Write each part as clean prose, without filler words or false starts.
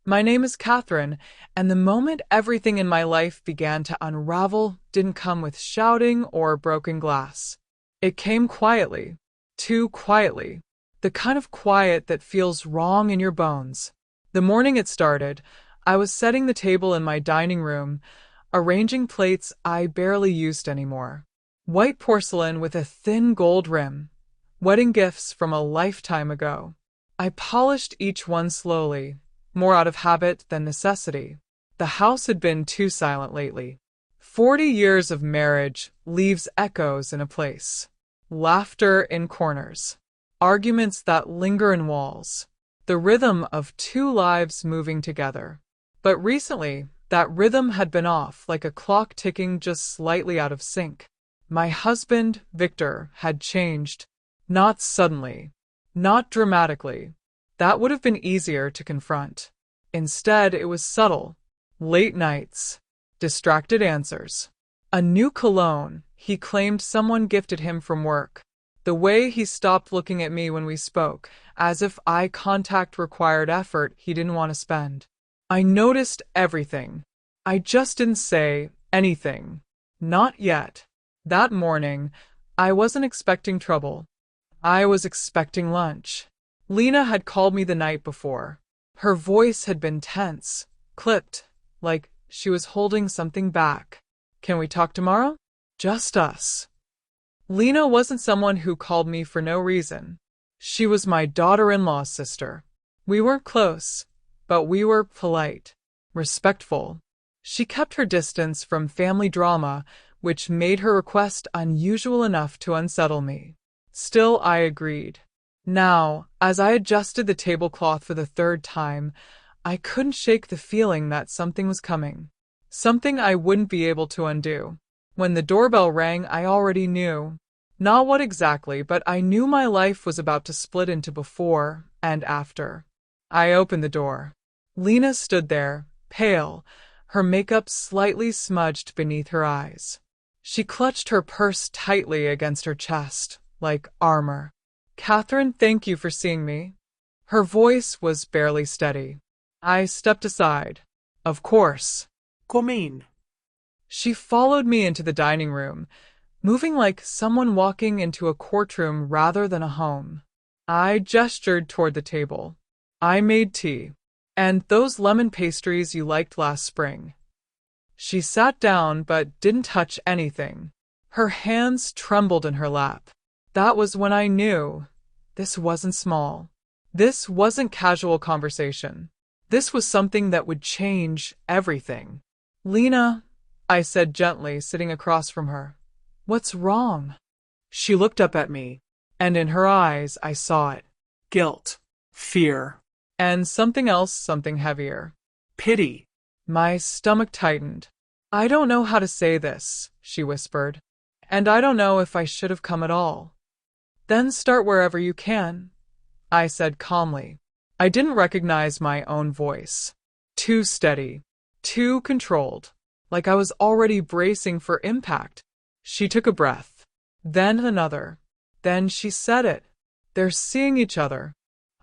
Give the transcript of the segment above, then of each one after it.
My name is Catherine, and the moment everything in my life began to unravel didn't come with shouting or broken glass. It came quietly, too quietly, the kind of quiet that feels wrong in your bones. The morning it started, I was setting the table in my dining room, arranging plates I barely used anymore. White porcelain with a thin gold rim, wedding gifts from a lifetime ago. I polished each one slowly, more out of habit than necessity. The house had been too silent lately. 40 years of marriage leaves echoes in a place. Laughter in corners. Arguments that linger in walls. The rhythm of two lives moving together. But recently, that rhythm had been off like a clock ticking just slightly out of sync. My husband, Victor, had changed. Not suddenly. Not dramatically. That would have been easier to confront. Instead, it was subtle. Late nights. Distracted answers. A new cologne he claimed someone gifted him from work. The way he stopped looking at me when we spoke, as if eye contact required effort he didn't want to spend. I noticed everything. I just didn't say anything. Not yet. That morning, I wasn't expecting trouble. I was expecting lunch. Lena had called me the night before. Her voice had been tense, clipped, like she was holding something back. Can we talk tomorrow? Just us. Lena wasn't someone who called me for no reason. She was my daughter-in-law's sister. We weren't close, but we were polite, respectful. She kept her distance from family drama, which made her request unusual enough to unsettle me. Still, I agreed. Now, as I adjusted the tablecloth for the third time, I couldn't shake the feeling that something was coming. Something I wouldn't be able to undo. When the doorbell rang, I already knew. Not what exactly, but I knew my life was about to split into before and after. I opened the door. Lena stood there, pale, her makeup slightly smudged beneath her eyes. She clutched her purse tightly against her chest, like armor. Catherine, thank you for seeing me. Her voice was barely steady. I stepped aside. Of course. Come in. She followed me into the dining room, moving like someone walking into a courtroom rather than a home. I gestured toward the table. I made tea. And those lemon pastries you liked last spring. She sat down but didn't touch anything. Her hands trembled in her lap. That was when I knew. This wasn't small. This wasn't casual conversation. This was something that would change everything. Lena, I said gently, sitting across from her. What's wrong? She looked up at me. And in her eyes, I saw it. Guilt. Fear. And something else, something heavier. Pity. My stomach tightened. I don't know how to say this, she whispered. And I don't know if I should have come at all. Then start wherever you can, I said calmly. I didn't recognize my own voice. Too steady. Too controlled. Like I was already bracing for impact. She took a breath. Then another. Then she said it. They're seeing each other.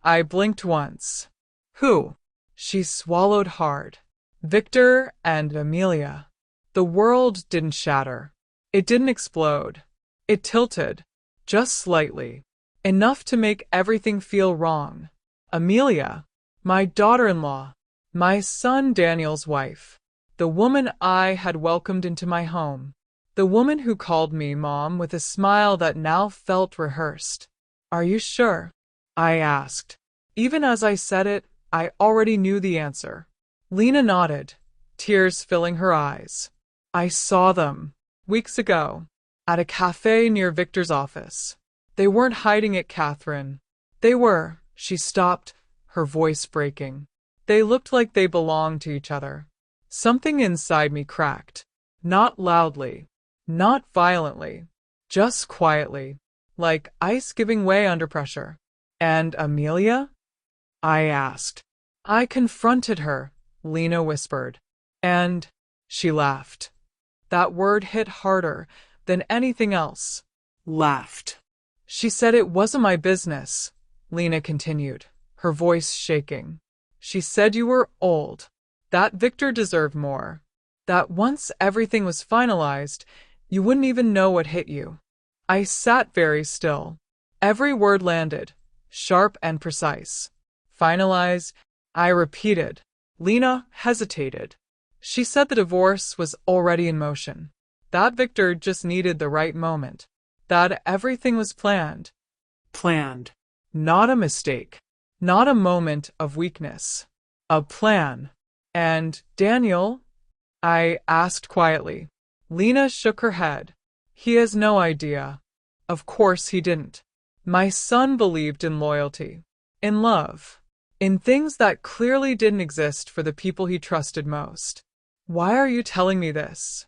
I blinked once. Who? She swallowed hard. Victor and Amelia. The world didn't shatter. It didn't explode. It tilted. Just slightly. Enough to make everything feel wrong. Amelia. My daughter-in-law. My son Daniel's wife. The woman I had welcomed into my home. The woman who called me Mom with a smile that now felt rehearsed. Are you sure? I asked. Even as I said it, I already knew the answer. Lena nodded, tears filling her eyes. I saw them, weeks ago, at a cafe near Victor's office. They weren't hiding it, Catherine. They were. She stopped, her voice breaking. They looked like they belonged to each other. Something inside me cracked. Not loudly, not violently, just quietly, like ice giving way under pressure. And Amelia? I asked. I confronted her, Lena whispered. And she laughed. That word hit harder than anything else. Laughed. She said it wasn't my business, Lena continued, her voice shaking. She said you were old, that Victor deserved more, that once everything was finalized, you wouldn't even know what hit you. I sat very still. Every word landed, sharp and precise. Finalize, I repeated. Lena hesitated. She said the divorce was already in motion, that Victor just needed the right moment, that everything was planned. Planned. Not a mistake, not a moment of weakness. A plan. And Daniel? I asked quietly. Lena shook her head. He has no idea. Of course he didn't. My son believed in loyalty, in love, in things that clearly didn't exist for the people he trusted most. Why are you telling me this?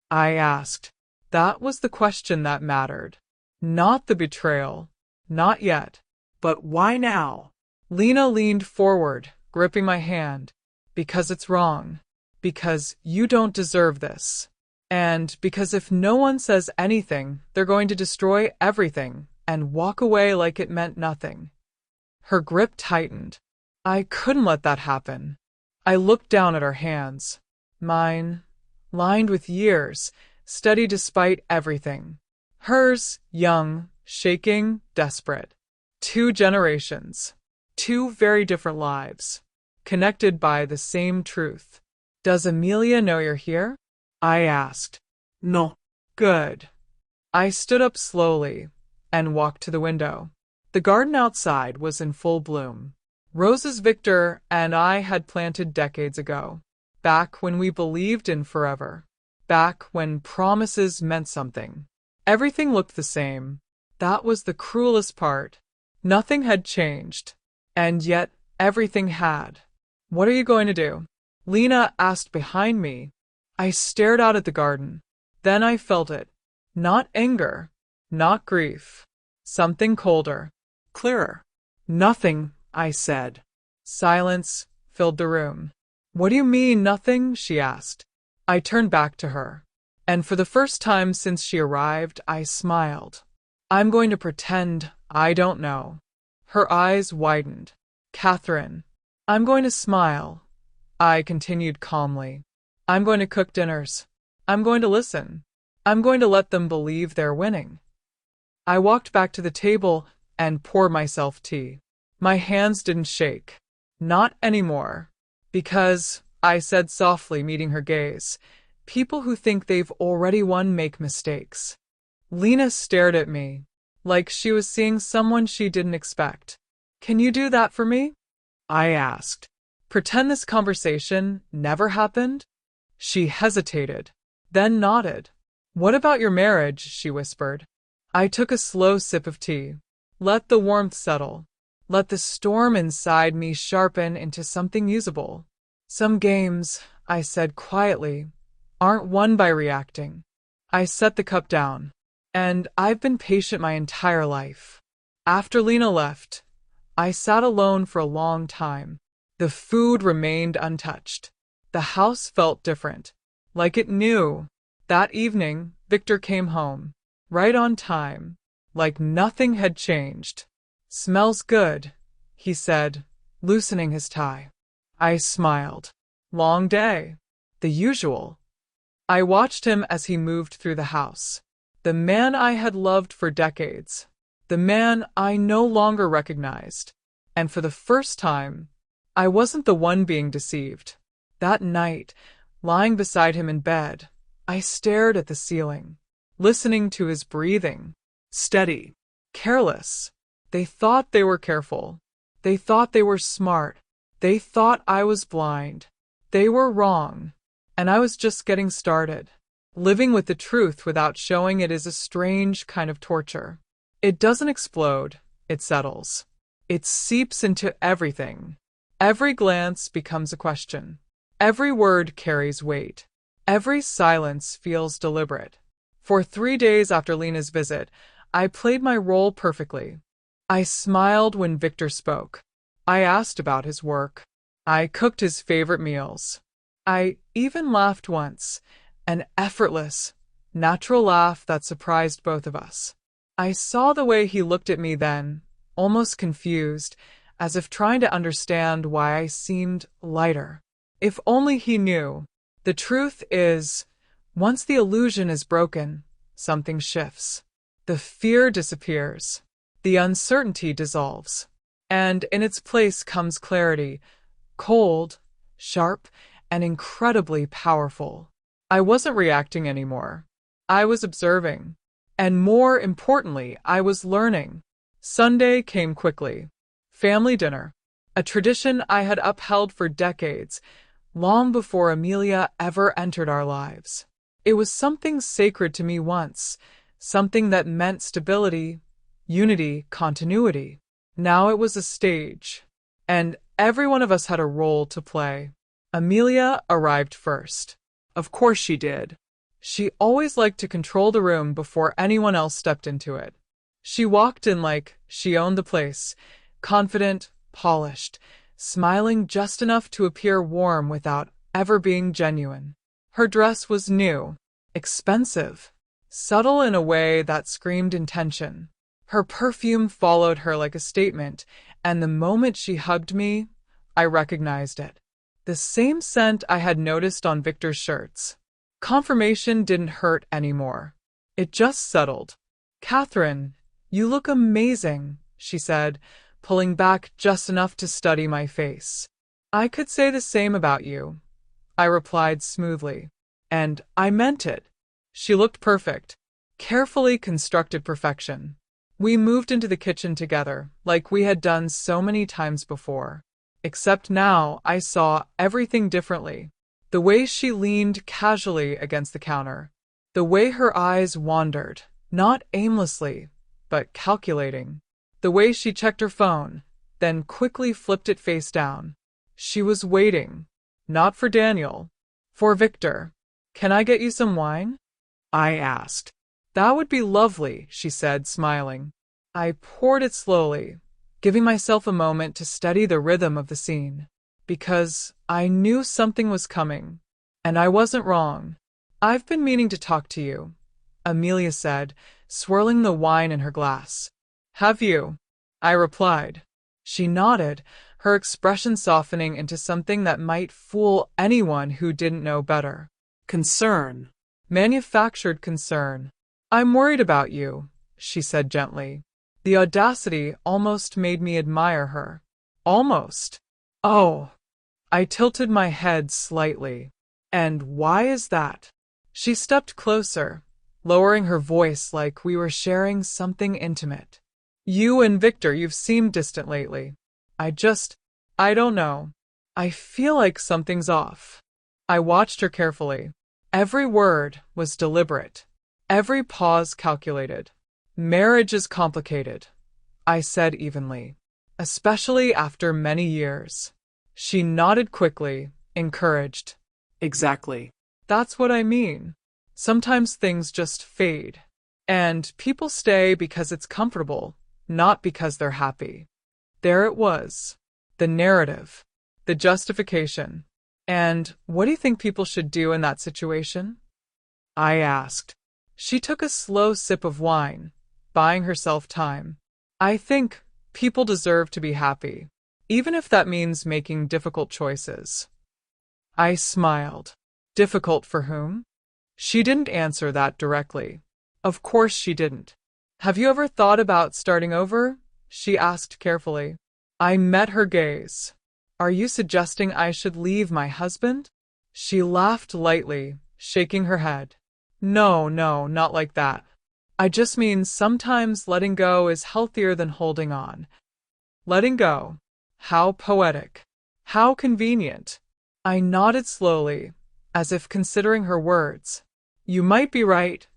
I asked. That was the question that mattered. Not the betrayal. Not yet. But why now? Lena leaned forward, gripping my hand. Because it's wrong. Because you don't deserve this. And because if no one says anything, they're going to destroy everything and walk away like it meant nothing. Her grip tightened. I couldn't let that happen. I looked down at her hands. Mine, lined with years, steady despite everything. Hers, young, shaking, desperate. 2 generations. 2 very different lives. Connected by the same truth. Does Amelia know you're here? I asked. No. Good. I stood up slowly and walked to the window. The garden outside was in full bloom. Roses Victor and I had planted decades ago. Back when we believed in forever. Back when promises meant something. Everything looked the same. That was the cruelest part. Nothing had changed. And yet everything had. What are you going to do? Lena asked behind me. I stared out at the garden. Then I felt it. Not anger. Not grief. Something colder. Clearer. Nothing, I said. Silence filled the room. What do you mean, nothing? She asked. I turned back to her. And for the first time since she arrived, I smiled. I'm going to pretend I don't know. Her eyes widened. Catherine, I'm going to smile. I continued calmly. I'm going to cook dinners. I'm going to listen. I'm going to let them believe they're winning. I walked back to the table and poured myself tea. My hands didn't shake. Not anymore. Because, I said softly, meeting her gaze, people who think they've already won make mistakes. Lena stared at me, like she was seeing someone she didn't expect. Can you do that for me? I asked. Pretend this conversation never happened? She hesitated, then nodded. What about your marriage? She whispered. I took a slow sip of tea. Let the warmth settle. Let the storm inside me sharpen into something usable. Some games, I said quietly, aren't won by reacting. I set the cup down. And I've been patient my entire life. After Lena left, I sat alone for a long time. The food remained untouched. The house felt different, like it knew. That evening, Victor came home, right on time, like nothing had changed. Smells good, he said, loosening his tie. I smiled. Long day. The usual. I watched him as he moved through the house. The man I had loved for decades. The man I no longer recognized. And for the first time, I wasn't the one being deceived. That night, lying beside him in bed, I stared at the ceiling, listening to his breathing. Steady. Careless. They thought they were careful. They thought they were smart. They thought I was blind. They were wrong. And I was just getting started. Living with the truth without showing it is a strange kind of torture. It doesn't explode. It settles. It seeps into everything. Every glance becomes a question. Every word carries weight. Every silence feels deliberate. For 3 days after Lena's visit, I played my role perfectly. I smiled when Victor spoke. I asked about his work. I cooked his favorite meals. I even laughed once, an effortless, natural laugh that surprised both of us. I saw the way he looked at me then, almost confused, as if trying to understand why I seemed lighter. If only he knew. The truth is, once the illusion is broken, something shifts. The fear disappears. The uncertainty dissolves. And in its place comes clarity, cold, sharp, and incredibly powerful. I wasn't reacting anymore. I was observing. And more importantly, I was learning. Sunday came quickly. Family dinner. A tradition I had upheld for decades, long before Amelia ever entered our lives. It was something sacred to me once, something that meant stability, unity, continuity. Now it was a stage, and every one of us had a role to play. Amelia arrived first. Of course she did. She always liked to control the room before anyone else stepped into it. She walked in like she owned the place, confident, polished, smiling just enough to appear warm without ever being genuine. Her dress was new, expensive, subtle in a way that screamed intention. Her perfume followed her like a statement, and the moment she hugged me, I recognized it. The same scent I had noticed on Victor's shirts. Confirmation didn't hurt anymore. It just settled. "Catherine, you look amazing," she said, pulling back just enough to study my face. "I could say the same about you," I replied smoothly. And I meant it. She looked perfect. Carefully constructed perfection. We moved into the kitchen together, like we had done so many times before. Except now I saw everything differently. The way she leaned casually against the counter. The way her eyes wandered, not aimlessly, but calculating. The way she checked her phone, then quickly flipped it face down. She was waiting. Not for Daniel. For Victor. "Can I get you some wine?" I asked. "That would be lovely," she said, smiling. I poured it slowly, giving myself a moment to steady the rhythm of the scene. Because I knew something was coming. And I wasn't wrong. "I've been meaning to talk to you," Amelia said, swirling the wine in her glass. "Have you?" I replied. She nodded, her expression softening into something that might fool anyone who didn't know better. Concern. Manufactured concern. "I'm worried about you," she said gently. The audacity almost made me admire her. Almost. "Oh." I tilted my head slightly. "And why is that?" She stepped closer, lowering her voice like we were sharing something intimate. "You and Victor, you've seemed distant lately. I don't know. I feel like something's off." I watched her carefully. Every word was deliberate. Every pause calculated. "Marriage is complicated," I said evenly. "Especially after many years." She nodded quickly, encouraged. Exactly. "That's what I mean. Sometimes things just fade. And people stay because it's comfortable, not because they're happy." There it was. The narrative. The justification. "And what do you think people should do in that situation?" I asked. She took a slow sip of wine, buying herself time. "I think people deserve to be happy, even if that means making difficult choices." I smiled. Difficult for whom? She didn't answer that directly. Of course she didn't. "Have you ever thought about starting over?" she asked carefully. I met her gaze. "Are you suggesting I should leave my husband?" She laughed lightly, shaking her head. No, not like that. I just mean sometimes letting go is healthier than holding on." Letting go. How poetic. How convenient. I nodded slowly, as if considering her words. "You might be right,"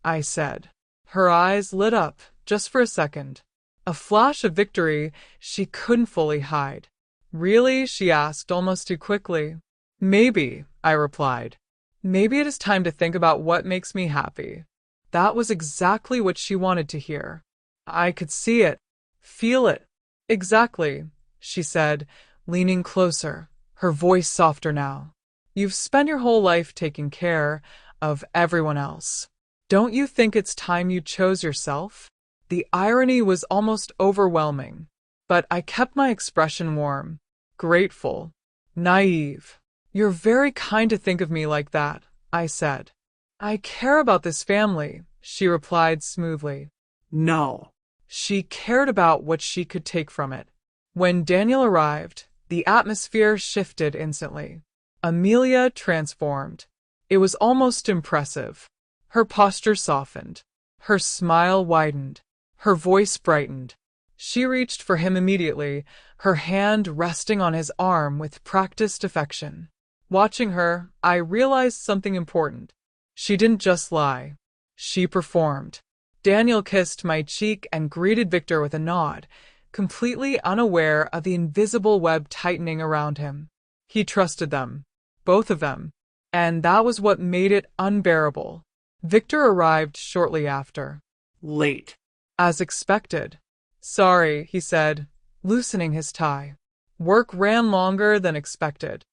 I said. Her eyes lit up, just for a second. A flash of victory she couldn't fully hide. "Really?" she asked, almost too quickly. "Maybe," I replied. "Maybe it is time to think about what makes me happy." That was exactly what she wanted to hear. I could see it, feel it. "Exactly," she said, leaning closer, her voice softer now. "You've spent your whole life taking care of everyone else. Don't you think it's time you chose yourself?" The irony was almost overwhelming. but I kept my expression warm, grateful, naive. You're very kind to think of me like that, I said. I care about this family, she replied smoothly. No. She cared about what she could take from it. When Daniel arrived, the atmosphere shifted instantly. Amelia transformed. It was almost impressive. Her posture softened. Her smile widened. Her voice brightened. She reached for him immediately, her hand resting on his arm with practiced affection. Watching her, I realized something important. She didn't just lie. She performed. Daniel kissed my cheek and greeted Victor with a nod, completely unaware of the invisible web tightening around him. He trusted them, both of them, and that was what made it unbearable. Victor arrived shortly after. Late. As expected. Sorry, he said, loosening his tie. Work ran longer than expected.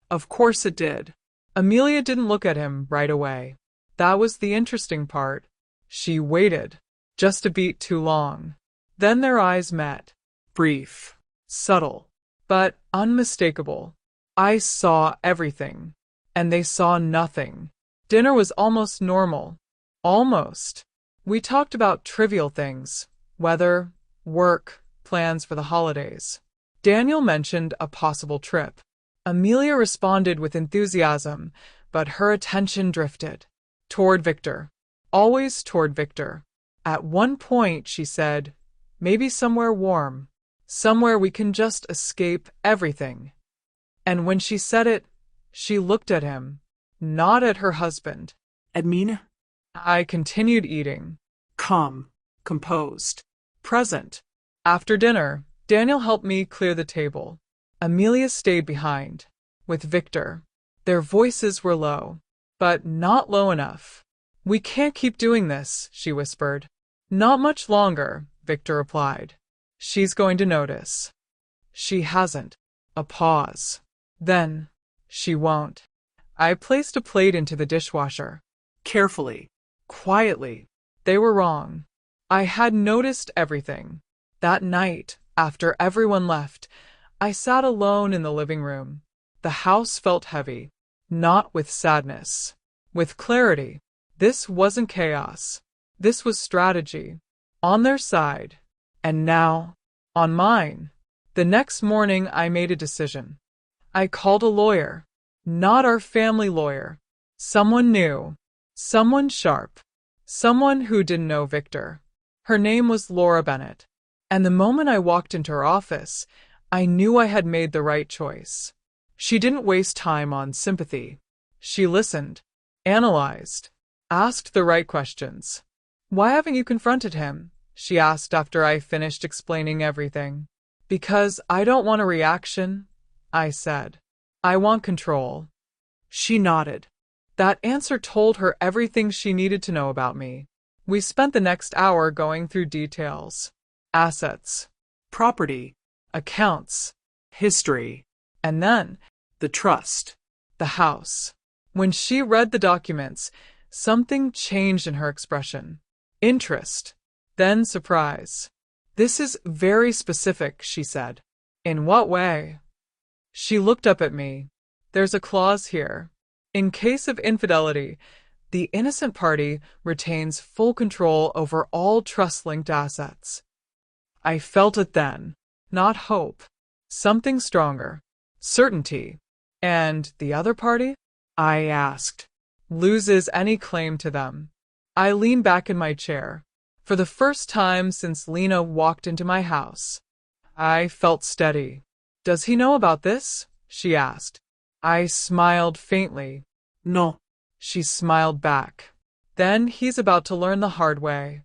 Of course it did. Amelia didn't look at him right away. That was the interesting part. She waited, just a beat too long. Then their eyes met. Brief. Subtle, but unmistakable. I saw everything, and they saw nothing. Dinner was almost normal. Almost. We talked about trivial things, weather, work, plans for the holidays. Daniel mentioned a possible trip. Amelia responded with enthusiasm, but her attention drifted. Toward Victor. Always toward Victor. At one point, she said, maybe somewhere warm. Somewhere we can just escape everything. And when she said it, she looked at him, not at her husband. Edmina? I continued eating. Calm. Composed. Present. After dinner, Daniel helped me clear the table. Amelia stayed behind, with Victor. Their voices were low, but not low enough. We can't keep doing this, she whispered. Not much longer, Victor replied. She's going to notice. She hasn't. A pause. Then, she won't. I placed a plate into the dishwasher. Carefully. Quietly. They were wrong. I had noticed everything. That night, after everyone left, I sat alone in the living room. The house felt heavy. Not with sadness. With clarity. This wasn't chaos. This was strategy. On their side. And now, on mine. The next morning I made a decision. I called a lawyer. Not our family lawyer. Someone new. Someone sharp. Someone who didn't know Victor. Her name was Laura Bennett. And the moment I walked into her office, I knew I had made the right choice. She didn't waste time on sympathy. She listened, analyzed, asked the right questions. Why haven't you confronted him? She asked after I finished explaining everything. Because I don't want a reaction, I said. I want control. She nodded. That answer told her everything she needed to know about me. We spent the next hour going through details. Assets. Property. Accounts. History. And then, The trust. the house. When she read the documents, something changed in her expression. Interest. Then surprise. This is very specific, she said. In what way? She looked up at me. There's a clause here. In case of infidelity, the innocent party retains full control over all trust-linked assets. I felt it then. Not hope. Something stronger. Certainty. And the other party? I asked. Loses any claim to them. I leaned back in my chair. For the first time since Lena walked into my house, I felt steady. Does he know about this? She asked. I smiled faintly. No. She smiled back. Then he's about to learn the hard way.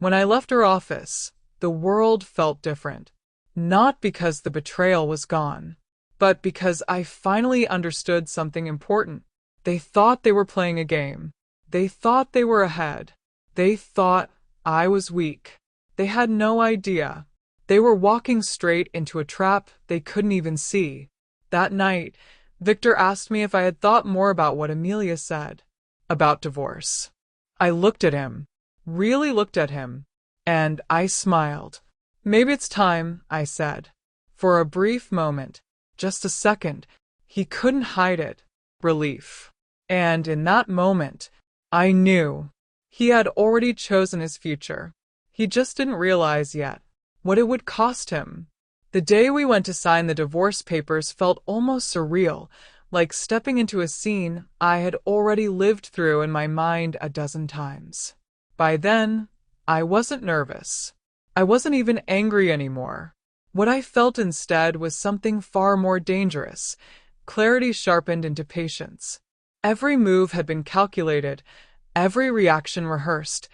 When I left her office, the world felt different. Not because the betrayal was gone, but because I finally understood something important. They thought they were playing a game. They thought they were ahead. They thought I was weak. They had no idea. They were walking straight into a trap they couldn't even see. That night, Victor asked me if I had thought more about what Amelia said. About divorce. I looked at him. Really looked at him. And I smiled. Maybe it's time, I said. For a brief moment, just a second, he couldn't hide it. Relief. And in that moment, I knew he had already chosen his future. He just didn't realize yet what it would cost him. The day we went to sign the divorce papers felt almost surreal, like stepping into a scene I had already lived through in my mind a dozen times. By then, I wasn't nervous. I wasn't even angry anymore. What I felt instead was something far more dangerous, clarity sharpened into patience. Every move had been calculated, every reaction rehearsed,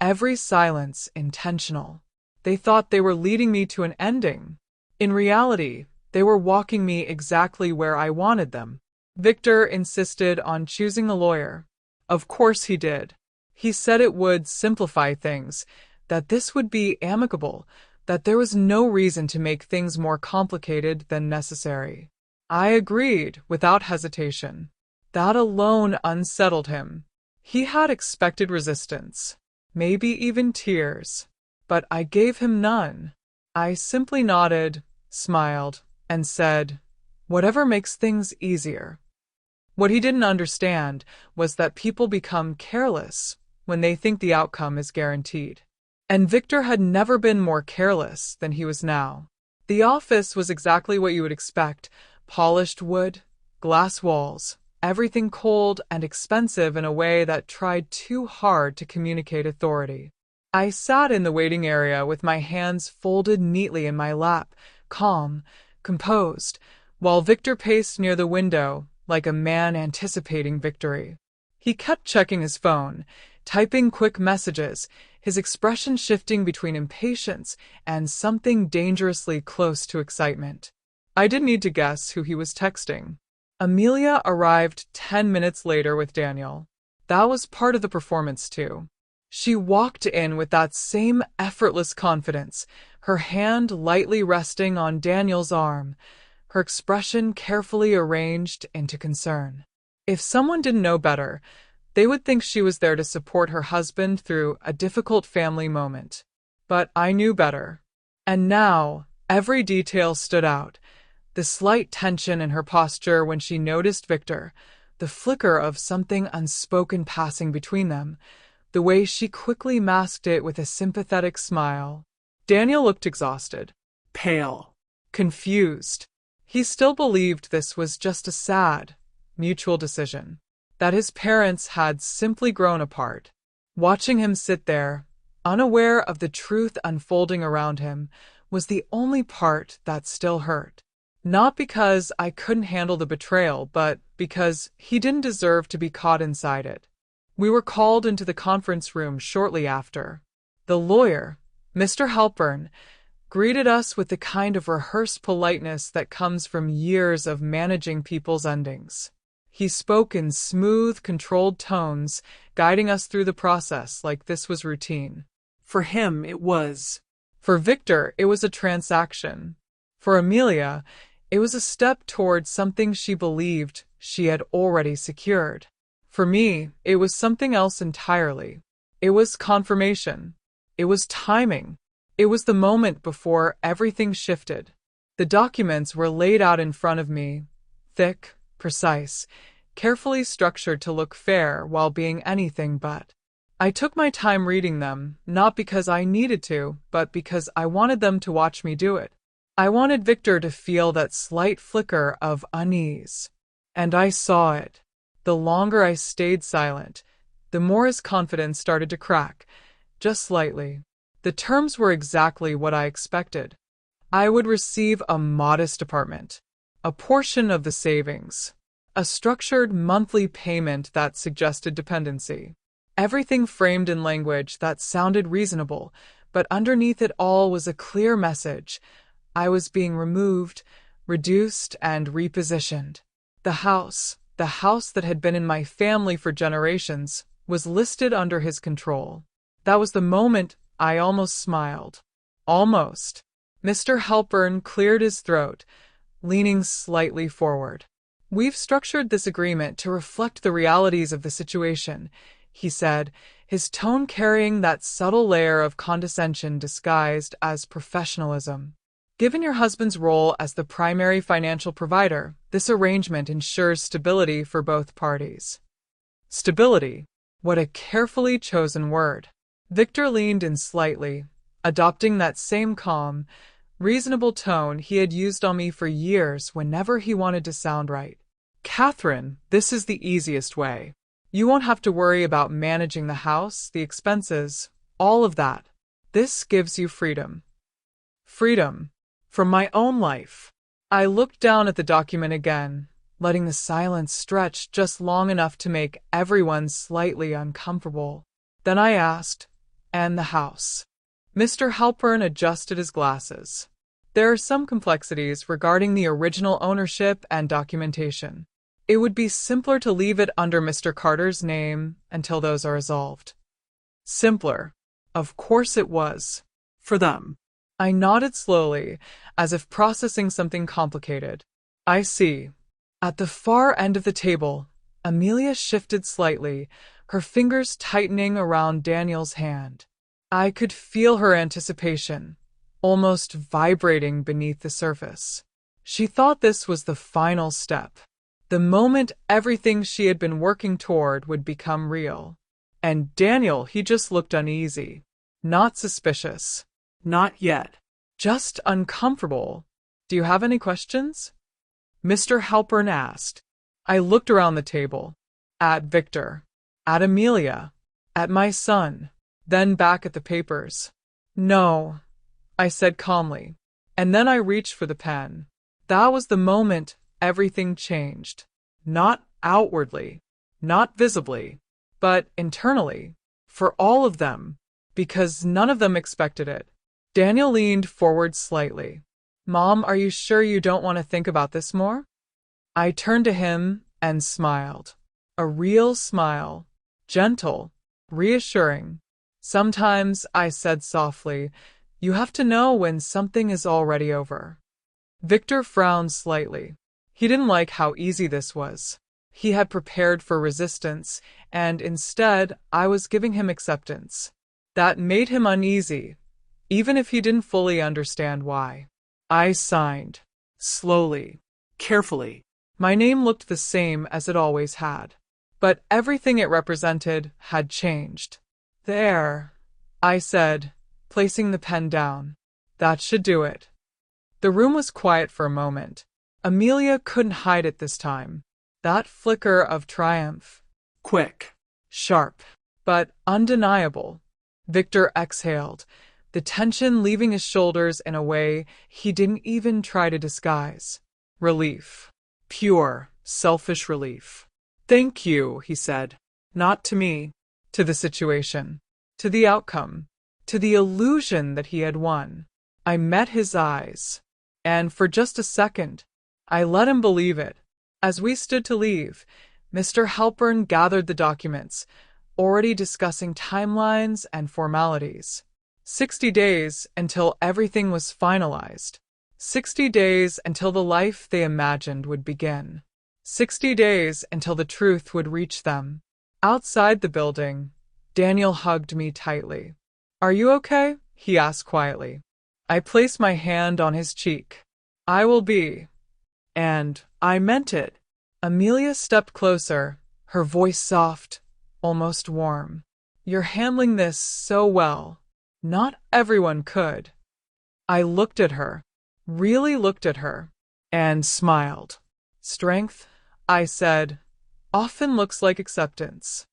every silence intentional. They thought they were leading me to an ending. In reality, they were walking me exactly where I wanted them. Victor insisted on choosing a lawyer. Of course he did. He said it would simplify things, that this would be amicable, that there was no reason to make things more complicated than necessary. I agreed without hesitation. That alone unsettled him. He had expected resistance, maybe even tears, but I gave him none. I simply nodded, smiled, and said, "Whatever makes things easier." What he didn't understand was that people become careless when they think the outcome is guaranteed. And Victor had never been more careless than he was now. The office was exactly what you would expect: polished wood, glass walls, everything cold and expensive in a way that tried too hard to communicate authority. I sat in the waiting area with my hands folded neatly in my lap, calm, composed, while Victor paced near the window like a man anticipating victory. He kept checking his phone, typing quick messages, his expression shifting between impatience and something dangerously close to excitement. I didn't need to guess who he was texting. Amelia arrived 10 minutes later with Daniel. That was part of the performance, too. She walked in with that same effortless confidence, her hand lightly resting on Daniel's arm, her expression carefully arranged into concern. If someone didn't know better, they would think she was there to support her husband through a difficult family moment. But I knew better. And now, every detail stood out. The slight tension in her posture when she noticed Victor, the flicker of something unspoken passing between them, the way she quickly masked it with a sympathetic smile. Daniel looked exhausted, Pale. confused. He still believed this was just a sad, mutual decision, that his parents had simply grown apart. Watching him sit there, unaware of the truth unfolding around him, was the only part that still hurt. Not because I couldn't handle the betrayal, but because he didn't deserve to be caught inside it. We were called into the conference room shortly after. The lawyer, Mr. Halpern, greeted us with the kind of rehearsed politeness that comes from years of managing people's endings. He spoke in smooth, controlled tones, guiding us through the process like this was routine. For him, it was. For Victor, it was a transaction. For Amelia, it was a step towards something she believed she had already secured. For me, it was something else entirely. It was confirmation. It was timing. It was the moment before everything shifted. The documents were laid out in front of me, thick, precise, carefully structured to look fair while being anything but. I took my time reading them, not because I needed to, but because I wanted them to watch me do it. I wanted Victor to feel that slight flicker of unease. And I saw it. The longer I stayed silent, the more his confidence started to crack, just slightly. The terms were exactly what I expected. I would receive a modest apartment, a portion of the savings, a structured monthly payment that suggested dependency. Everything framed in language that sounded reasonable, but underneath it all was a clear message. I was being removed, reduced, and repositioned. The house that had been in my family for generations, was listed under his control. That was the moment I almost smiled. Almost. Mr. Halpern cleared his throat, leaning slightly forward. "We've structured this agreement to reflect the realities of the situation," he said, his tone carrying that subtle layer of condescension disguised as professionalism. Given your husband's role as the primary financial provider, this arrangement ensures stability for both parties. Stability. What a carefully chosen word. Victor leaned in slightly, adopting that same calm, reasonable tone he had used on me for years whenever he wanted to sound right. Catherine, this is the easiest way. You won't have to worry about managing the house, the expenses, all of that. This gives you freedom. Freedom. From my own life. I looked down at the document again, letting the silence stretch just long enough to make everyone slightly uncomfortable. Then I asked, and the house? Mr. Halpern adjusted his glasses. There are some complexities regarding the original ownership and documentation. It would be simpler to leave it under Mr. Carter's name until those are resolved. Simpler. Of course it was. For them. I nodded slowly, as if processing something complicated. I see. At the far end of the table, Amelia shifted slightly, her fingers tightening around Daniel's hand. I could feel her anticipation, almost vibrating beneath the surface. She thought this was the final step. The moment everything she had been working toward would become real. And Daniel, he just looked uneasy. Not suspicious. Not yet. Just uncomfortable. Do you have any questions? Mr. Halpern asked. I looked around the table. At Victor. At Amelia. At my son. Then back at the papers. No, I said calmly. And then I reached for the pen. That was the moment everything changed. Not outwardly, not visibly, but internally. For all of them. Because none of them expected it. Daniel leaned forward slightly. Mom, are you sure you don't want to think about this more? I turned to him and smiled. A real smile. Gentle. Reassuring. Sometimes, I said softly, you have to know when something is already over. Victor frowned slightly. He didn't like how easy this was. He had prepared for resistance, and instead, I was giving him acceptance. That made him uneasy, even if he didn't fully understand why. I signed. Slowly. Carefully. My name looked the same as it always had. But everything it represented had changed. There, I said, placing the pen down. That should do it. The room was quiet for a moment. Amelia couldn't hide it this time. That flicker of triumph. Quick. Sharp. But undeniable. Victor exhaled, the tension leaving his shoulders in a way he didn't even try to disguise. Relief. Pure, selfish relief. Thank you, he said. Not to me. To the situation. To the outcome. To the illusion that he had won. I met his eyes. And for just a second, I let him believe it. As we stood to leave, Mr. Halpern gathered the documents, already discussing timelines and formalities. 60 days until everything was finalized. 60 days until the life they imagined would begin. 60 days until the truth would reach them. Outside the building, Daniel hugged me tightly. Are you okay? He asked quietly. I placed my hand on his cheek. I will be. And I meant it. Amelia stepped closer, her voice soft, almost warm. You're handling this so well. Not everyone could. I looked at her, really looked at her, and smiled. Strength, I said, often looks like acceptance.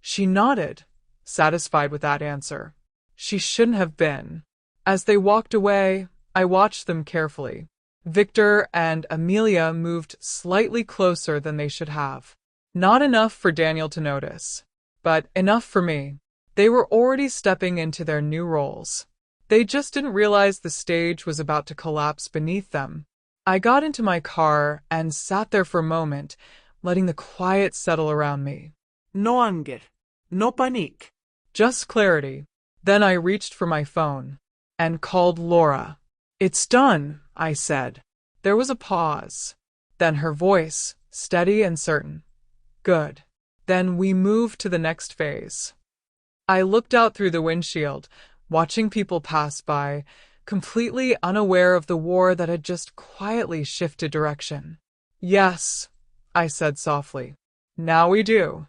She nodded, satisfied with that answer. She shouldn't have been. As they walked away, I watched them carefully. Victor and Amelia moved slightly closer than they should have. Not enough for Daniel to notice, but enough for me. They were already stepping into their new roles. They just didn't realize the stage was about to collapse beneath them. I got into my car and sat there for a moment, letting the quiet settle around me. No anger. No panique. Just clarity. Then I reached for my phone and called Laura. It's done, I said. There was a pause. Then her voice, steady and certain. Good. Then we moved to the next phase. I looked out through the windshield, watching people pass by, completely unaware of the war that had just quietly shifted direction. Yes, I said softly. Now we do.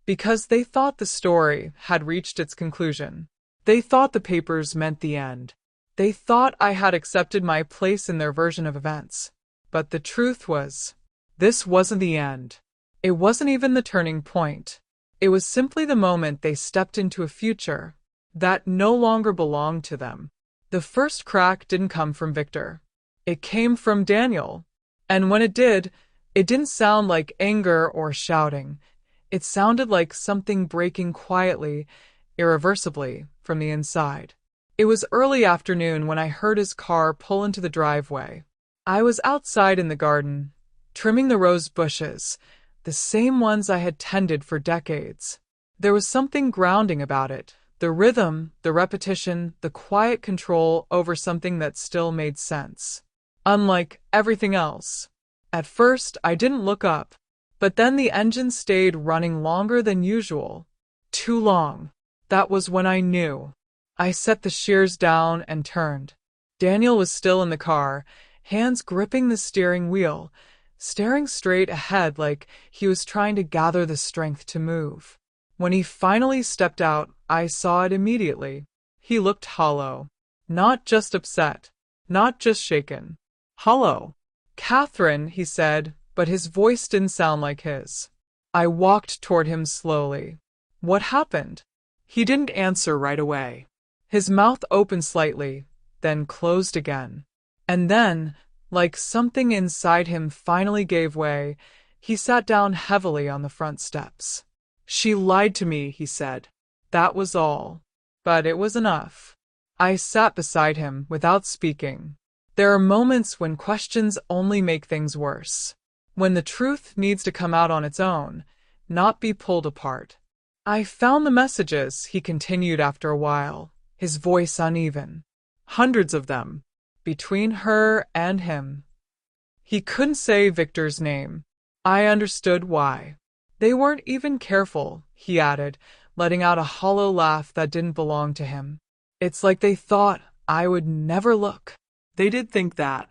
Because they thought the story had reached its conclusion. They thought the papers meant the end. They thought I had accepted my place in their version of events. But the truth was, this wasn't the end. It wasn't even the turning point. It was simply the moment they stepped into a future that no longer belonged to them. The first crack didn't come from Victor. It came from Daniel. And when it didn't sound like anger or shouting. It sounded like something breaking quietly, irreversibly, from the inside. It was early afternoon when I heard his car pull into the driveway. I was outside in the garden, trimming the rose bushes, the same ones I had tended for decades. There was something grounding about it, the rhythm, the repetition, the quiet control over something that still made sense. Unlike everything else. At first, I didn't look up, but then the engine stayed running longer than usual. Too long. That was when I knew. I set the shears down and turned. Daniel was still in the car, hands gripping the steering wheel, staring straight ahead like he was trying to gather the strength to move. When he finally stepped out, I saw it immediately. He looked hollow. Not just upset. Not just shaken. Hollow. Catherine, he said, but his voice didn't sound like his. I walked toward him slowly. What happened? He didn't answer right away. His mouth opened slightly, then closed again. And then, like something inside him finally gave way, he sat down heavily on the front steps. She lied to me, he said. That was all. But it was enough. I sat beside him without speaking. There are moments when questions only make things worse. When the truth needs to come out on its own, not be pulled apart. I found the messages, he continued after a while, his voice uneven. Hundreds of them. Between her and him. He couldn't say Victor's name. I understood why. They weren't even careful, he added, letting out a hollow laugh that didn't belong to him. It's like they thought I would never look. They did think that.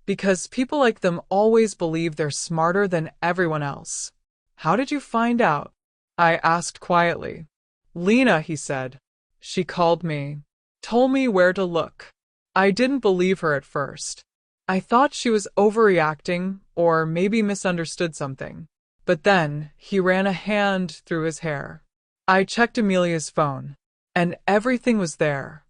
Because people like them always believe they're smarter than everyone else. How did you find out? I asked quietly. Lena, he said. She called me. Told me where to look. I didn't believe her at first. I thought she was overreacting or maybe misunderstood something. But then he ran a hand through his hair. I checked Amelia's phone, and everything was there.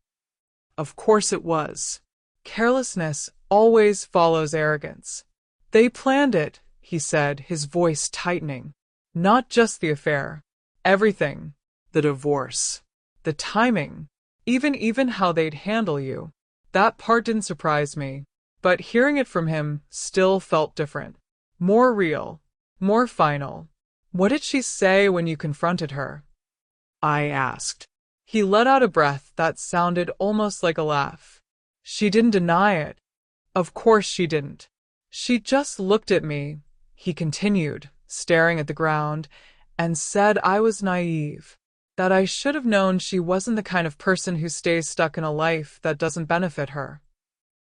Of course it was. Carelessness always follows arrogance. They planned it, he said, his voice tightening. Not just the affair. Everything. The divorce. The timing. Even how they'd handle you. That part didn't surprise me. But hearing it from him still felt different. More real. More final. What did she say when you confronted her? I asked. He let out a breath that sounded almost like a laugh. She didn't deny it. Of course she didn't. She just looked at me, he continued, staring at the ground, and said I was naive. That I should have known she wasn't the kind of person who stays stuck in a life that doesn't benefit her.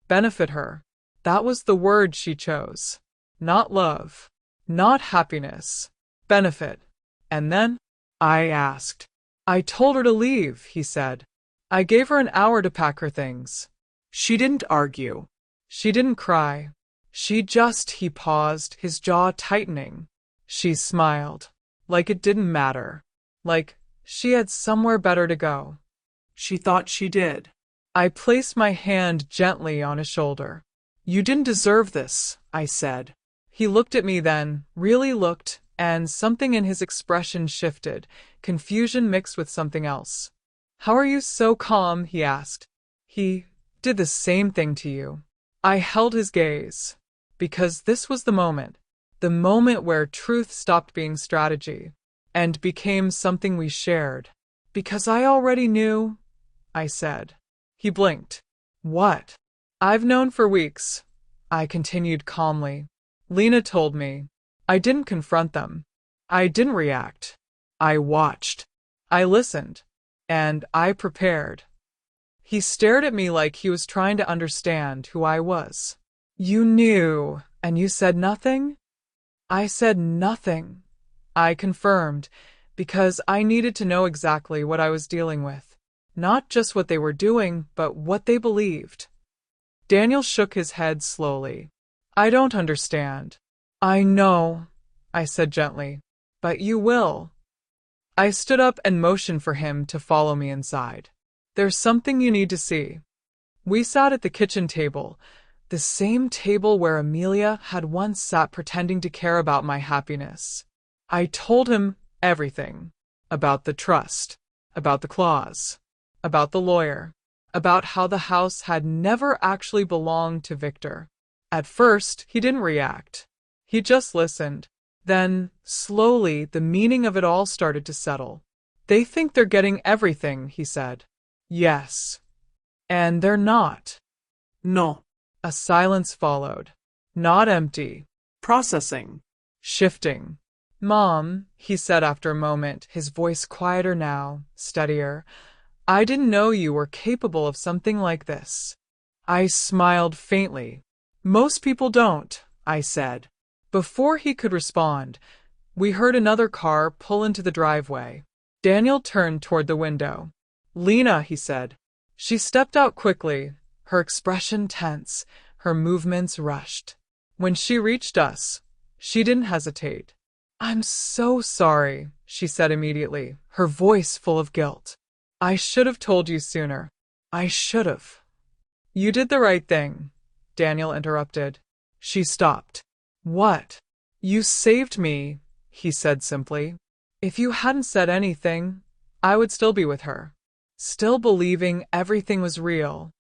Benefit her. That was the word she chose. Not love. Not happiness. Benefit. And then? I asked. I told her to leave, he said. I gave her an hour to pack her things. She didn't argue. She didn't cry. He paused, his jaw tightening. She smiled. Like it didn't matter. Like she had somewhere better to go. She thought she did. I placed my hand gently on his shoulder. You didn't deserve this, I said. He looked at me then, really looked, and something in his expression shifted, confusion mixed with something else. How are you so calm? He asked. He did the same thing to you. I held his gaze. Because this was the moment where truth stopped being strategy and became something we shared. Because I already knew, I said. He blinked. What? I've known for weeks, I continued calmly. Lena told me. I didn't confront them. I didn't react. I watched. I listened. And I prepared. He stared at me like he was trying to understand who I was. You knew, and you said nothing? I said nothing. I confirmed, because I needed to know exactly what I was dealing with. Not just what they were doing, but what they believed. Daniel shook his head slowly. I don't understand. I know, I said gently, but you will. I stood up and motioned for him to follow me inside. There's something you need to see. We sat at the kitchen table, the same table where Amelia had once sat pretending to care about my happiness. I told him everything. About the trust, about the clause, about the lawyer, about how the house had never actually belonged to Victor. At first, he didn't react. He just listened. Then, slowly, the meaning of it all started to settle. They think they're getting everything, he said. Yes. And they're not. No. A silence followed. Not empty. Processing. Shifting. Mom, he said after a moment, his voice quieter now, steadier. I didn't know you were capable of something like this. I smiled faintly. Most people don't, I said. Before he could respond, we heard another car pull into the driveway. Daniel turned toward the window. Lena, he said. She stepped out quickly, her expression tense, her movements rushed. When she reached us, she didn't hesitate. I'm so sorry, she said immediately, her voice full of guilt. I should have told you sooner. I should have. You did the right thing, Daniel interrupted. She stopped. What? You saved me, he said simply. If you hadn't said anything, I would still be with her, still believing everything was real.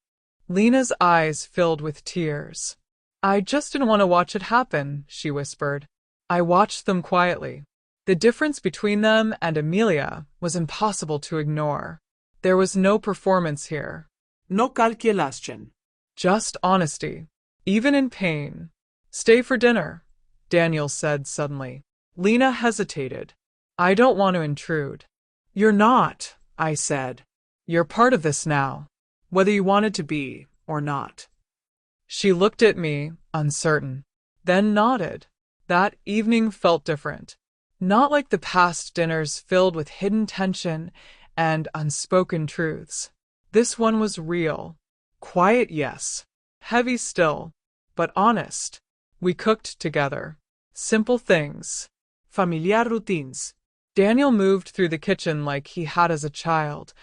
Lena's eyes filled with tears. I just didn't want to watch it happen, she whispered. I watched them quietly. The difference between them and Amelia was impossible to ignore. There was no performance here. No calculación. Just honesty, even in pain. Stay for dinner, Daniel said suddenly. Lena hesitated. I don't want to intrude. You're not, I said. You're part of this now, Whether you wanted to be or not. She looked at me, uncertain, then nodded. That evening felt different. Not like the past dinners filled with hidden tension and unspoken truths. This one was real. Quiet, yes. Heavy still, but honest. We cooked together. Simple things. Familiar routines. Daniel moved through the kitchen like he had as a child.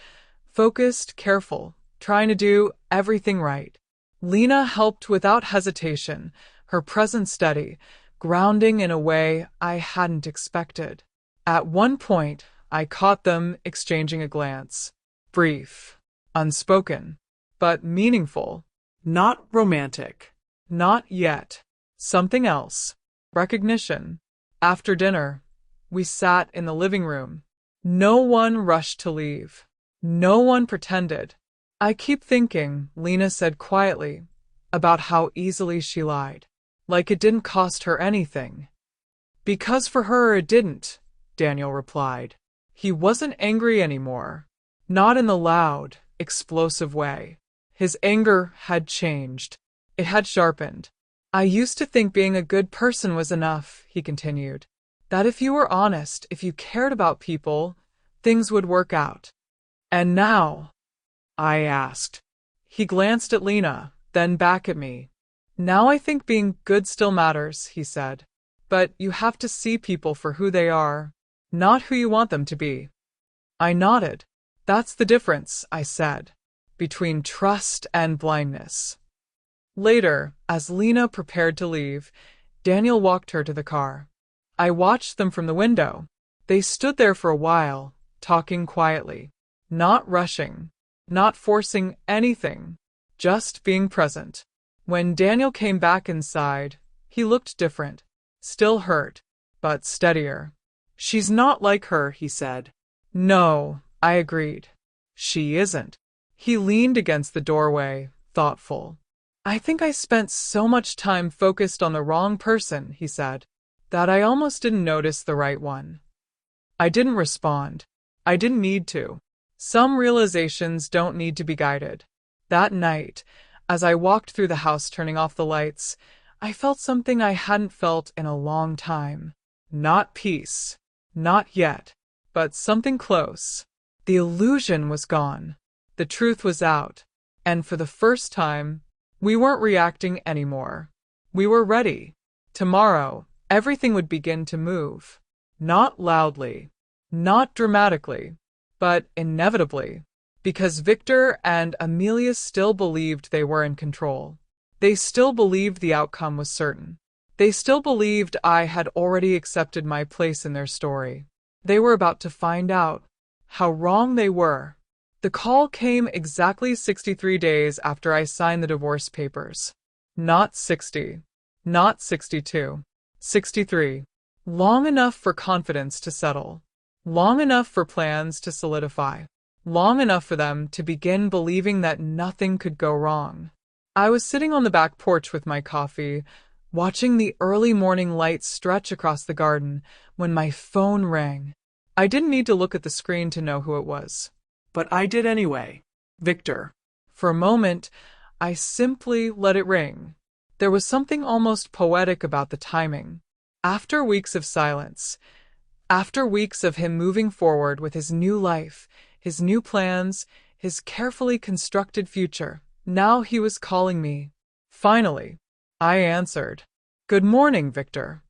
Focused, careful, trying to do everything right. Lena helped without hesitation, her presence steady, grounding in a way I hadn't expected. At one point, I caught them exchanging a glance. Brief, unspoken, but meaningful. Not romantic. Not yet. Something else. Recognition. After dinner, we sat in the living room. No one rushed to leave. No one pretended. I keep thinking, Lena said quietly, about how easily she lied. Like it didn't cost her anything. Because for her it didn't, Daniel replied. He wasn't angry anymore. Not in the loud, explosive way. His anger had changed. It had sharpened. I used to think being a good person was enough, he continued. That if you were honest, if you cared about people, things would work out. And now? I asked. He glanced at Lena, then back at me. Now I think being good still matters, he said. But you have to see people for who they are, not who you want them to be. I nodded. That's the difference, I said, between trust and blindness. Later, as Lena prepared to leave, Daniel walked her to the car. I watched them from the window. They stood there for a while, talking quietly, not rushing, not forcing anything, just being present. When Daniel came back inside, he looked different, still hurt, but steadier. She's not like her, he said. No, I agreed. She isn't. He leaned against the doorway, thoughtful. I think I spent so much time focused on the wrong person, he said, that I almost didn't notice the right one. I didn't respond. I didn't need to. Some realizations don't need to be guided. That night, as I walked through the house turning off the lights, I felt something I hadn't felt in a long time. Not peace. Not yet. But something close. The illusion was gone. The truth was out. And for the first time, we weren't reacting anymore. We were ready. Tomorrow, everything would begin to move. Not loudly. Not dramatically. But inevitably. Because Victor and Amelia still believed they were in control. They still believed the outcome was certain. They still believed I had already accepted my place in their story. They were about to find out how wrong they were. The call came exactly 63 days after I signed the divorce papers. Not 60. Not 62. 63. Long enough for confidence to settle. Long enough for plans to solidify. Long enough for them to begin believing that nothing could go wrong. I was sitting on the back porch with my coffee, watching the early morning light stretch across the garden, when my phone rang. I didn't need to look at the screen to know who it was. But I did anyway. Victor. For a moment, I simply let it ring. There was something almost poetic about the timing. After weeks of silence, after weeks of him moving forward with his new life, his new plans, his carefully constructed future, now he was calling me. Finally, I answered. Good morning, Victor.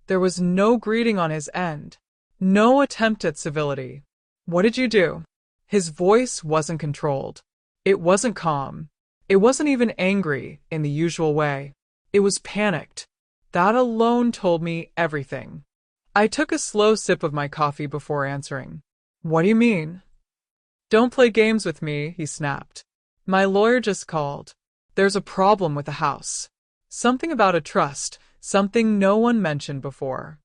There was no greeting on his end, no attempt at civility. What did you do? His voice wasn't controlled. It wasn't calm. It wasn't even angry in the usual way. It was panicked. That alone told me everything. I took a slow sip of my coffee before answering. What do you mean? Don't play games with me, he snapped. My lawyer just called. There's a problem with the house. Something about a trust, something no one mentioned before.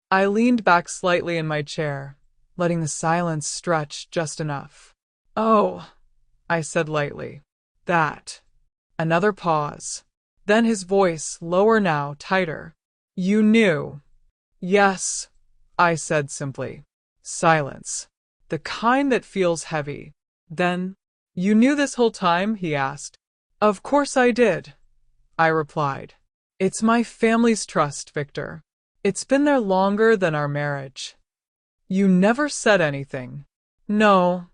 I leaned back slightly in my chair, letting the silence stretch just enough. Oh, I said lightly. That. Another pause. Then his voice, lower now, tighter. You knew. Yes, I said simply. Silence. The kind that feels heavy. Then, you knew this whole time? He asked. Of course I did, I replied. It's my family's trust, Victor. It's been there longer than our marriage. You never said anything. No,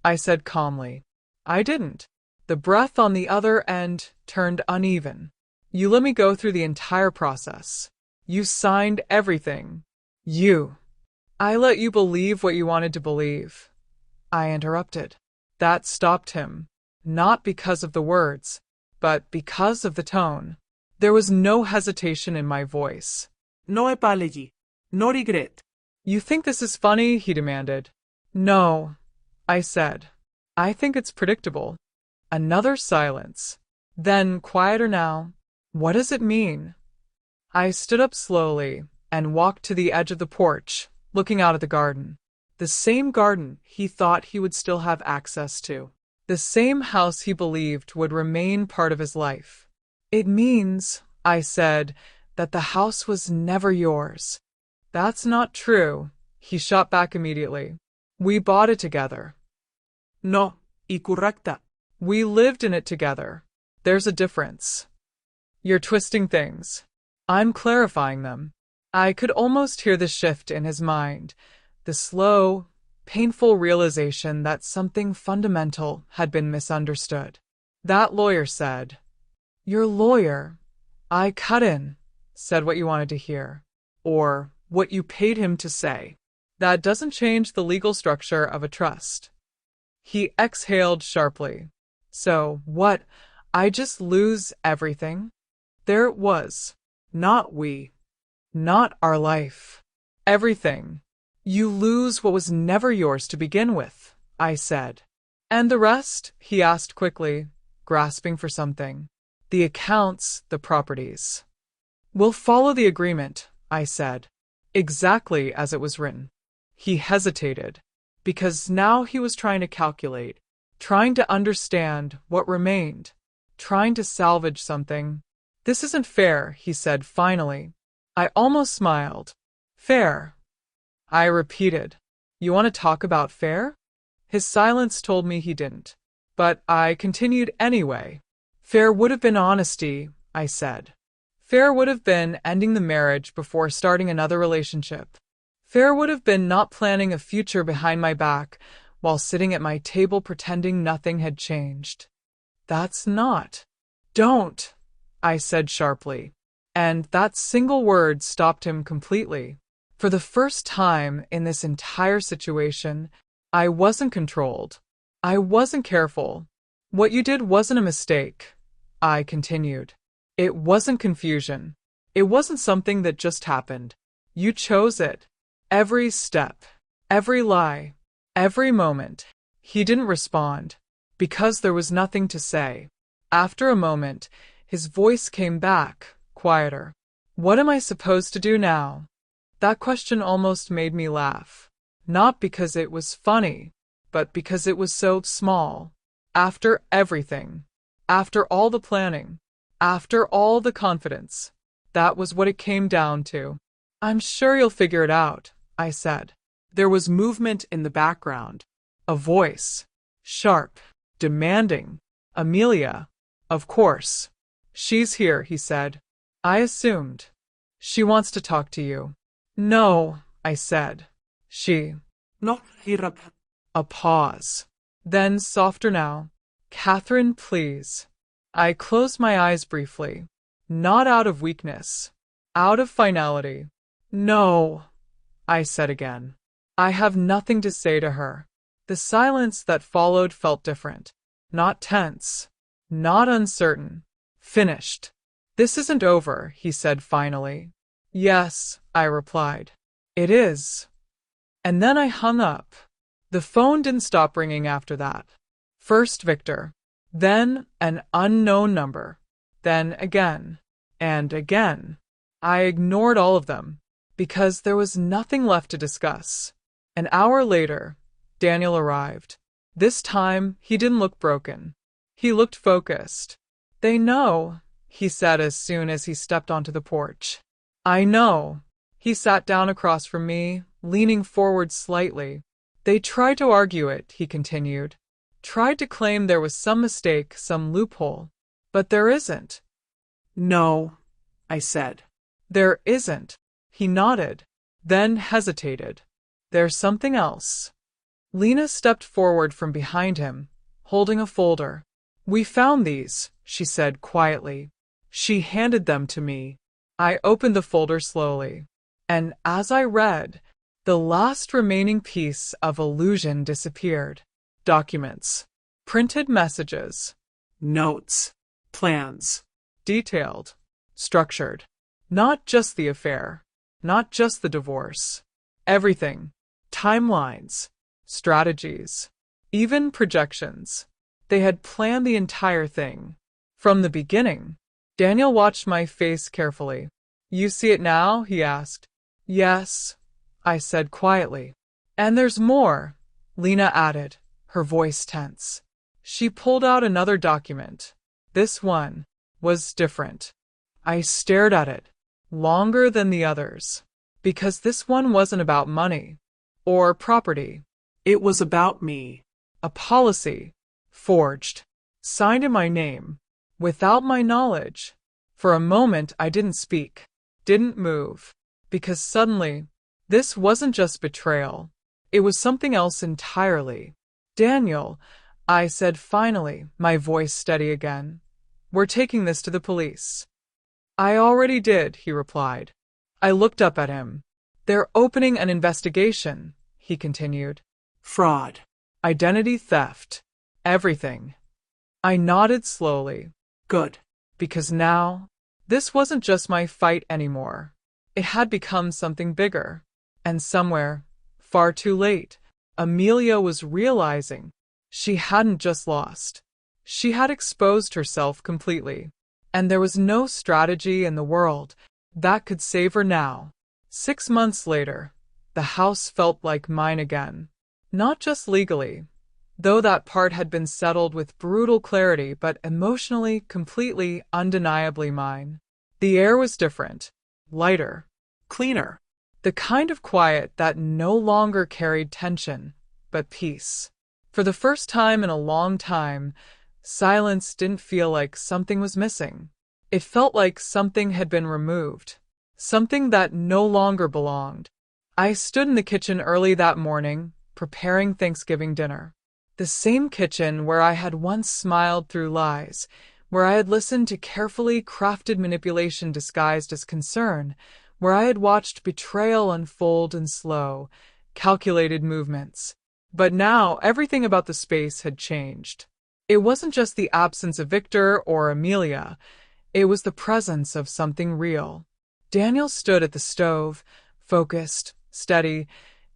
I said calmly. I didn't. The breath on the other end turned uneven. You let me go through the entire process. You signed everything. I let you believe what you wanted to believe. I interrupted. That stopped him. Not because of the words, but because of the tone. There was no hesitation in my voice. No apology. No regret. You think this is funny? He demanded. No, I said. I think it's predictable. Another silence. Then, quieter now. What does it mean? I stood up slowly and walked to the edge of the porch, looking out at the garden. The same garden he thought he would still have access to. The same house he believed would remain part of his life. It means, I said, that the house was never yours. That's not true, he shot back immediately. We bought it together. No, incorrecta. We lived in it together. There's a difference. You're twisting things. I'm clarifying them. I could almost hear the shift in his mind, the slow, painful realization that something fundamental had been misunderstood. That lawyer said, Your lawyer. I cut in, said what you wanted to hear, or what you paid him to say. That doesn't change the legal structure of a trust. He exhaled sharply. So, what? I just lose everything? There it was. Not we. Not our life. Everything. You lose what was never yours to begin with, I said. And the rest? He asked quickly, grasping for something. The accounts, the properties. We'll follow the agreement, I said. Exactly as it was written. He hesitated, because now he was trying to calculate, trying to understand what remained, trying to salvage something. This isn't fair, he said finally. I almost smiled. Fair. I repeated. You want to talk about fair? His silence told me he didn't. But I continued anyway. Fair would have been honesty, I said. Fair would have been ending the marriage before starting another relationship. Fair would have been not planning a future behind my back while sitting at my table pretending nothing had changed. That's not. Don't, I said sharply. And that single word stopped him completely. For the first time in this entire situation, I wasn't controlled. I wasn't careful. What you did wasn't a mistake, I continued. It wasn't confusion. It wasn't something that just happened. You chose it. Every step, every lie, every moment. He didn't respond, because there was nothing to say. After a moment, his voice came back, quieter. What am I supposed to do now? That question almost made me laugh. Not because it was funny, but because it was so small. After everything, after all the planning, after all the confidence, that was what it came down to. I'm sure you'll figure it out, I said. There was movement in the background. A voice. Sharp. Demanding. Amelia. Of course. She's here, he said. I assumed. She wants to talk to you. No, I said. She. No, hirap. A pause. Then, softer now. Catherine, please. I closed my eyes briefly. Not out of weakness. Out of finality. No, I said again. I have nothing to say to her. The silence that followed felt different. Not tense. Not uncertain. Finished. This isn't over, he said finally. Yes, I replied. It is. And then I hung up. The phone didn't stop ringing after that. First Victor. Then an unknown number. Then again. And again. I ignored all of them, because there was nothing left to discuss. An hour later, Daniel arrived. This time, he didn't look broken. He looked focused. They know, he said as soon as he stepped onto the porch. I know. He sat down across from me, leaning forward slightly. They tried to argue it, he continued. Tried to claim there was some mistake, some loophole. But there isn't. No, I said. There isn't. He nodded, then hesitated. There's something else. Lena stepped forward from behind him, holding a folder. We found these, she said quietly. She handed them to me. I opened the folder slowly, and as I read, the last remaining piece of illusion disappeared. Documents. Printed messages. Notes. Plans. Detailed. Structured. Not just the affair. Not just the divorce. Everything. Timelines. Strategies. Even projections. They had planned the entire thing. From the beginning. Daniel watched my face carefully. You see it now? He asked. Yes, I said quietly. And there's more, Lena added, her voice tense. She pulled out another document. This one was different. I stared at it, longer than the others, because this one wasn't about money or property. It was about me. A policy, forged, signed in my name, without my knowledge. For a moment I didn't speak, didn't move, because suddenly, this wasn't just betrayal. It was something else entirely. Daniel, I said finally, my voice steady again. We're taking this to the police. I already did, he replied. I looked up at him. They're opening an investigation, he continued. Fraud. Identity theft. Everything. I nodded slowly. Good. Because now, this wasn't just my fight anymore. It had become something bigger. And somewhere, far too late, Amelia was realizing she hadn't just lost. She had exposed herself completely. And there was no strategy in the world that could save her now. 6 months later, the house felt like mine again. Not just legally, though that part had been settled with brutal clarity, but emotionally, completely, undeniably mine. The air was different, lighter, Cleaner. The kind of quiet that no longer carried tension, but peace. For the first time in a long time, silence didn't feel like something was missing. It felt like something had been removed, something that no longer belonged. I stood in the kitchen early that morning, preparing Thanksgiving dinner. The same kitchen where I had once smiled through lies, where I had listened to carefully crafted manipulation disguised as concern, where I had watched betrayal unfold in slow, calculated movements. But now everything about the space had changed. It wasn't just the absence of Victor or Amelia, it was the presence of something real. Daniel stood at the stove, focused, steady,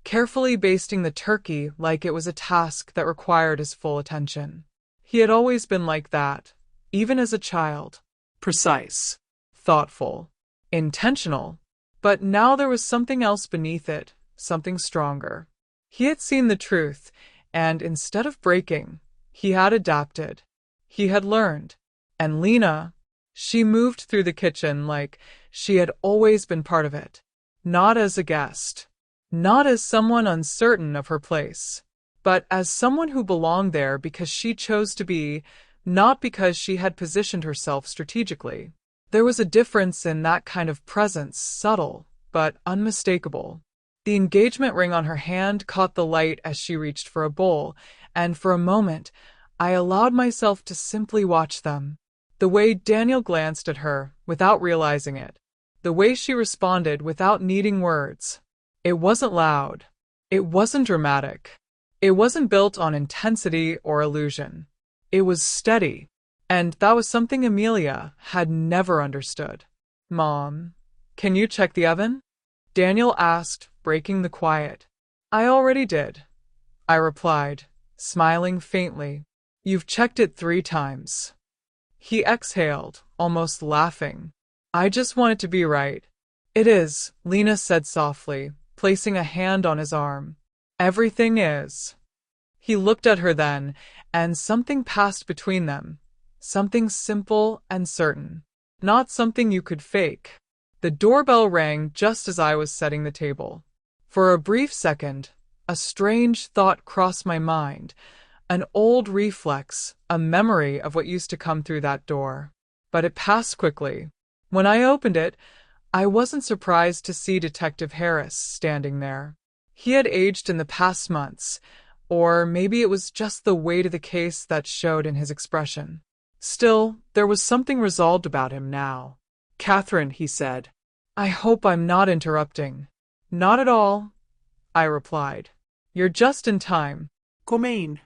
carefully basting the turkey like it was a task that required his full attention. He had always been like that, even as a child. Precise. Thoughtful. Intentional. But now there was something else beneath it, something stronger. He had seen the truth, and instead of breaking, he had adapted. He had learned. And Lena, she moved through the kitchen like she had always been part of it. Not as a guest. Not as someone uncertain of her place. But as someone who belonged there because she chose to be, not because she had positioned herself strategically. There was a difference in that kind of presence, subtle, but unmistakable. The engagement ring on her hand caught the light as she reached for a bowl, and for a moment, I allowed myself to simply watch them. The way Daniel glanced at her, without realizing it. The way she responded without needing words. It wasn't loud. It wasn't dramatic. It wasn't built on intensity or illusion. It was steady. And that was something Amelia had never understood. "Mom, can you check the oven?" Daniel asked, breaking the quiet. "I already did," I replied, smiling faintly. "You've checked it 3 times. He exhaled, almost laughing. "I just want it to be right." "It is," Lena said softly, placing a hand on his arm. "Everything is." He looked at her then, and something passed between them. Something simple and certain. Not something you could fake. The doorbell rang just as I was setting the table. For a brief second, a strange thought crossed my mind. An old reflex, a memory of what used to come through that door. But it passed quickly. When I opened it, I wasn't surprised to see Detective Harris standing there. He had aged in the past months, or maybe it was just the weight of the case that showed in his expression. Still, there was something resolved about him now. "Catherine," he said, "I hope I'm not interrupting." "Not at all," I replied. "You're just in time." Come in.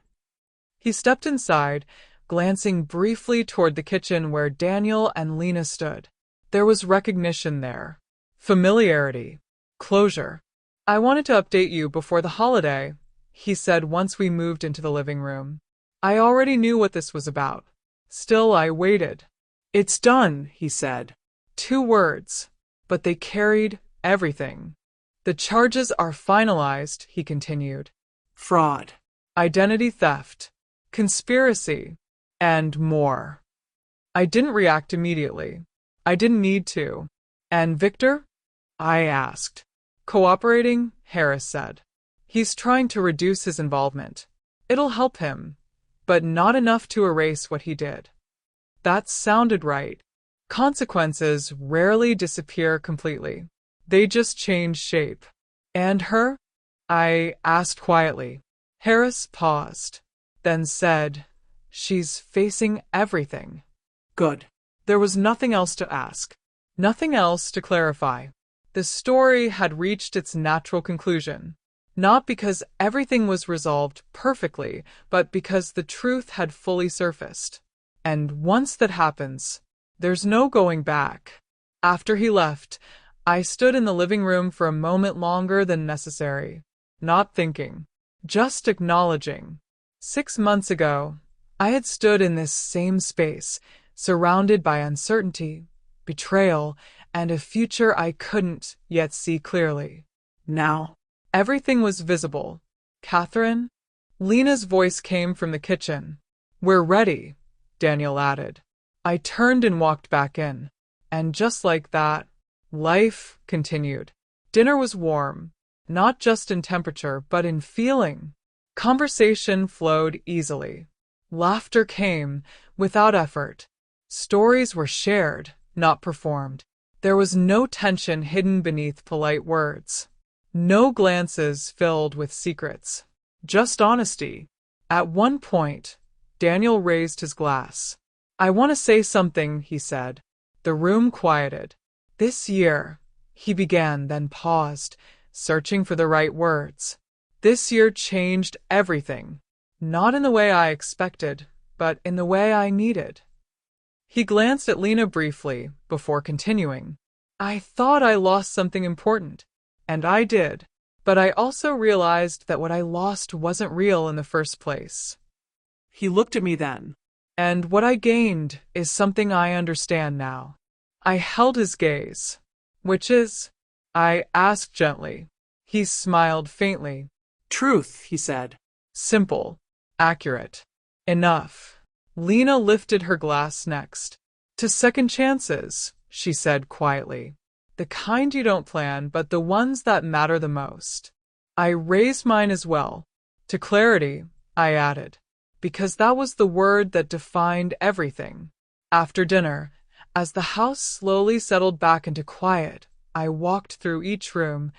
He stepped inside, glancing briefly toward the kitchen where Daniel and Lena stood. There was recognition there. Familiarity. Closure. "I wanted to update you before the holiday," he said once we moved into the living room. I already knew what this was about. Still, I waited. "It's done," he said. 2 words, but they carried everything. "The charges are finalized," he continued. Fraud. Identity theft. Conspiracy. And more. I didn't react immediately. I didn't need to. "And Victor?" I asked. "Cooperating," Harris said. "He's trying to reduce his involvement. It'll help him, but not enough to erase what he did." That sounded right. Consequences rarely disappear completely. They just change shape. "And her?" I asked quietly. Harris paused, then said, "She's facing everything." Good. There was nothing else to ask. Nothing else to clarify. The story had reached its natural conclusion. Not because everything was resolved perfectly, but because the truth had fully surfaced. And once that happens, there's no going back. After he left, I stood in the living room for a moment longer than necessary. Not thinking, just acknowledging. 6 months ago, I had stood in this same space, surrounded by uncertainty, betrayal, and a future I couldn't yet see clearly. Now, everything was visible. "Catherine?" Lena's voice came from the kitchen. "We're ready," Daniel added. I turned and walked back in. And just like that, life continued. Dinner was warm, not just in temperature, but in feeling. Conversation flowed easily. Laughter came without effort. Stories were shared, not performed. There was no tension hidden beneath polite words. No glances filled with secrets. Just honesty. At one point, Daniel raised his glass. "I want to say something," he said. The room quieted. "This year," he began, then paused, searching for the right words. "This year changed everything. Not in the way I expected, but in the way I needed." He glanced at Lena briefly before continuing. "I thought I lost something important, and I did, but I also realized that what I lost wasn't real in the first place. He looked at me then. And what I gained is something I understand now." I held his gaze. "Which is?" I asked gently. He smiled faintly. "Truth," he said. "Simple. Accurate. Enough." Lena lifted her glass next. "To second chances," she said quietly. "The kind you don't plan, but the ones that matter the most." I raised mine as well. "To clarity," I added, because that was the word that defined everything. After dinner, as the house slowly settled back into quiet, I walked through each room,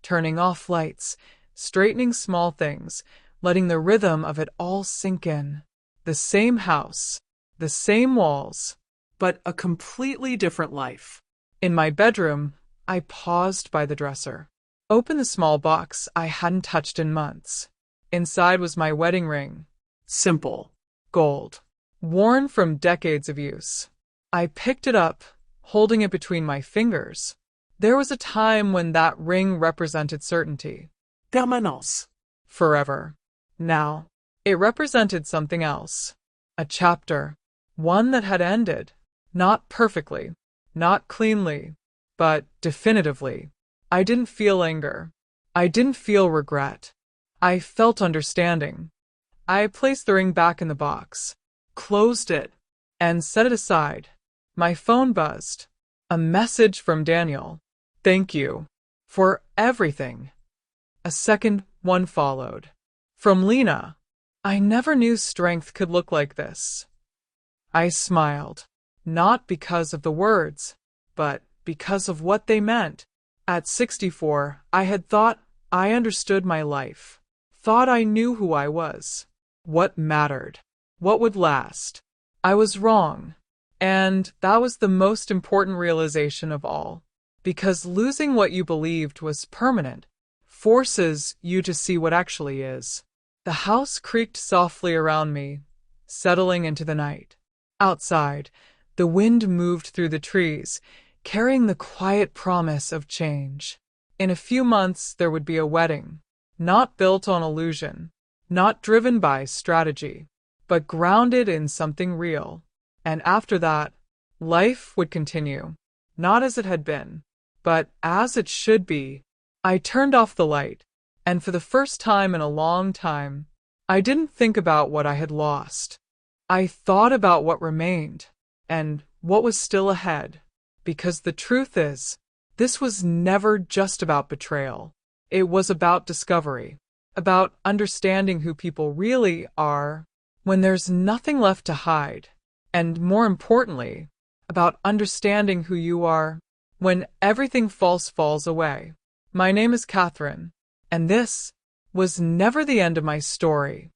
turning off lights, straightening small things, letting the rhythm of it all sink in. The same house, the same walls, But a completely different life. in my bedroom. I paused by the dresser, opened the small box I hadn't touched in months. Inside was my wedding ring. Simple. Gold, worn from decades of use. I picked it up, holding it between my fingers. There was a time when that ring represented certainty. Permanence. Forever. Now, it represented something else. A chapter. One that had ended. Not perfectly. Not cleanly. But definitively. I didn't feel anger. I didn't feel regret. I felt understanding. I placed the ring back in the box, closed it, and set it aside. My phone buzzed. A message from Daniel. "Thank you for everything." A second one followed. From Lena. "I never knew strength could look like this." I smiled, not because of the words, but because of what they meant. At 64, I had thought I understood my life, thought I knew who I was, what mattered, what would last. I was wrong, and that was the most important realization of all, because losing what you believed was permanent forces you to see what actually is. The house creaked softly around me, settling into the night. Outside, the wind moved through the trees, carrying the quiet promise of change. In a few months, there would be a wedding, not built on illusion, not driven by strategy, but grounded in something real. And after that, life would continue, not as it had been, but as it should be. I turned off the light, and for the first time in a long time, I didn't think about what I had lost. I thought about what remained, and what was still ahead. Because the truth is, this was never just about betrayal. It was about discovery, about understanding who people really are when there's nothing left to hide, and more importantly, about understanding who you are when everything false falls away. My name is Catherine, and this was never the end of my story.